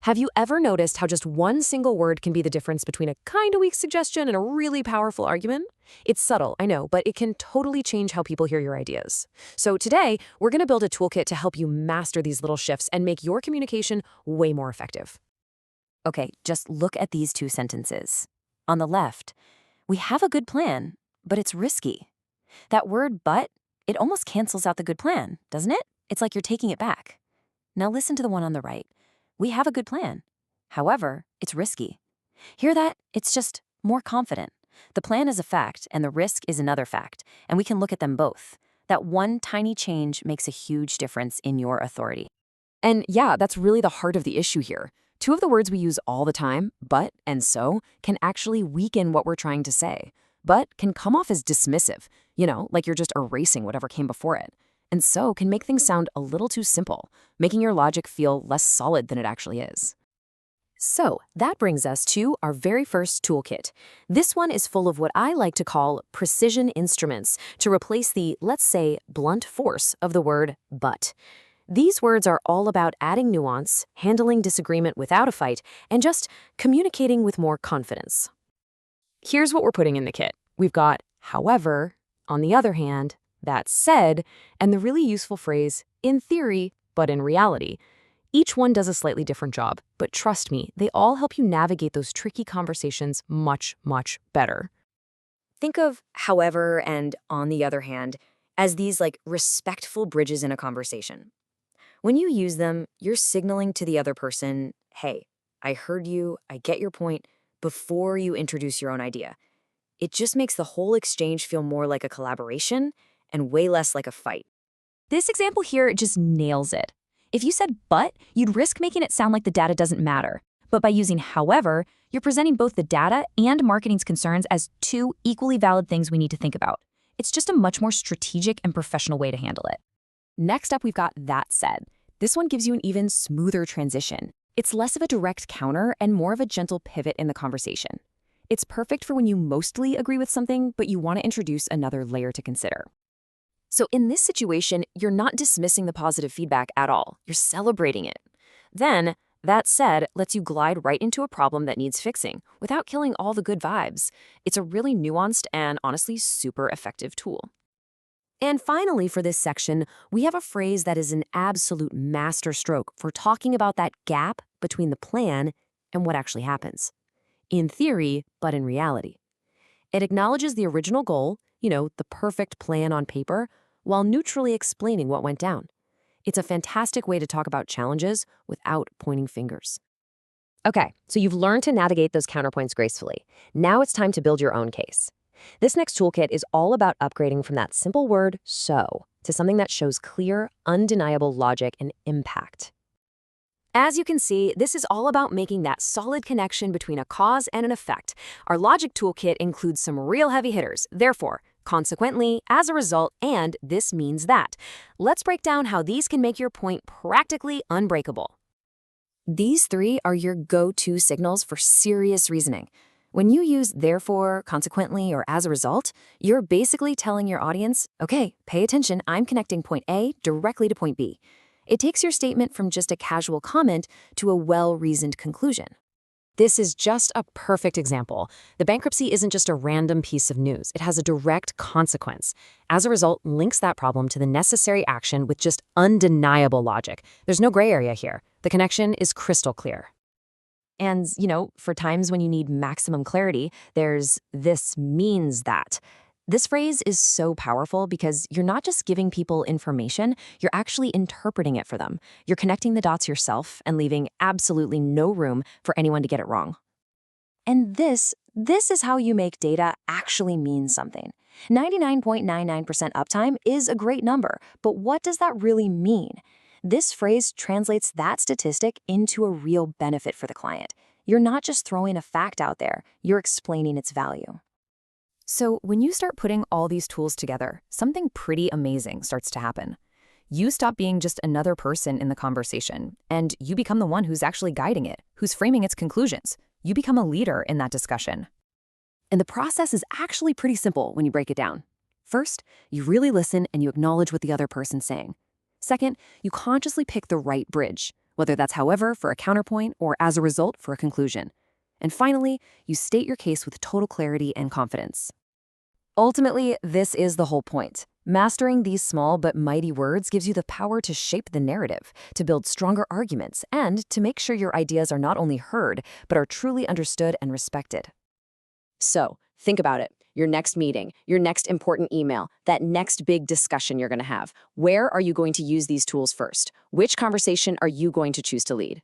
Have you ever noticed how just one single word can be the difference between a kind of weak suggestion and a really powerful argument? It's subtle, I know, but it can totally change how people hear your ideas. So today, we're going to build a toolkit to help you master these little shifts and make your communication way more effective. Okay, just look at these two sentences. On the left, we have a good plan, but it's risky. That word but, it almost cancels out the good plan, doesn't it? It's like you're taking it back. Now listen to the one on the right. We have a good plan. However, it's risky. Hear that? It's just more confident. The plan is a fact, and the risk is another fact, and we can look at them both. That one tiny change makes a huge difference in your authority. And yeah, that's really the heart of the issue here. Two of the words we use all the time, but and so, can actually weaken what we're trying to say. But can come off as dismissive, like you're just erasing whatever came before it. And so can make things sound a little too simple, making your logic feel less solid than it actually is. So that brings us to our very first toolkit. This one is full of what I like to call precision instruments to replace the, let's say, blunt force of the word but. These words are all about adding nuance, handling disagreement without a fight, and just communicating with more confidence. Here's what we're putting in the kit. We've got, however, on the other hand, that said, and the really useful phrase, in theory, but in reality. Each one does a slightly different job, but trust me, they all help you navigate those tricky conversations much, much better. Think of however and on the other hand as these respectful bridges in a conversation. When you use them, you're signaling to the other person, hey, I heard you, I get your point, before you introduce your own idea. It just makes the whole exchange feel more like a collaboration and way less like a fight. This example here just nails it. If you said but, you'd risk making it sound like the data doesn't matter. But by using however, you're presenting both the data and marketing's concerns as two equally valid things we need to think about. It's just a much more strategic and professional way to handle it. Next up, we've got that said. This one gives you an even smoother transition. It's less of a direct counter and more of a gentle pivot in the conversation. It's perfect for when you mostly agree with something, but you want to introduce another layer to consider. So in this situation, you're not dismissing the positive feedback at all. You're celebrating it. Then, that said, lets you glide right into a problem that needs fixing without killing all the good vibes. It's a really nuanced and honestly super effective tool. And finally, for this section, we have a phrase that is an absolute masterstroke for talking about that gap between the plan and what actually happens. In theory, but in reality. It acknowledges the original goal, the perfect plan on paper, while neutrally explaining what went down. It's a fantastic way to talk about challenges without pointing fingers. Okay, so you've learned to navigate those counterpoints gracefully. Now it's time to build your own case. This next toolkit is all about upgrading from that simple word, so, to something that shows clear, undeniable logic and impact. As you can see, this is all about making that solid connection between a cause and an effect. Our logic toolkit includes some real heavy hitters, therefore, consequently, as a result, and this means that. Let's break down how these can make your point practically unbreakable. These three are your go-to signals for serious reasoning. When you use therefore, consequently, or as a result, you're basically telling your audience, okay, pay attention, I'm connecting point A directly to point B. It takes your statement from just a casual comment to a well-reasoned conclusion. This is just a perfect example. The bankruptcy isn't just a random piece of news. It has a direct consequence. As a result, links that problem to the necessary action with just undeniable logic. There's no gray area here. The connection is crystal clear. And, for times when you need maximum clarity, there's this means that. This phrase is so powerful because you're not just giving people information, you're actually interpreting it for them. You're connecting the dots yourself and leaving absolutely no room for anyone to get it wrong. And this is how you make data actually mean something. 99.99% uptime is a great number, but what does that really mean? This phrase translates that statistic into a real benefit for the client. You're not just throwing a fact out there, you're explaining its value. So when you start putting all these tools together, something pretty amazing starts to happen. You stop being just another person in the conversation, and you become the one who's actually guiding it, who's framing its conclusions. You become a leader in that discussion. And the process is actually pretty simple when you break it down. First, you really listen and you acknowledge what the other person's saying. Second, you consciously pick the right bridge. whether that's however for a counterpoint or as a result for a conclusion. And finally, you state your case with total clarity and confidence. Ultimately, this is the whole point. Mastering these small but mighty words gives you the power to shape the narrative, to build stronger arguments, and to make sure your ideas are not only heard, but are truly understood and respected. So, think about it. Your next meeting, your next important email, that next big discussion you're going to have. Where are you going to use these tools first? Which conversation are you going to choose to lead?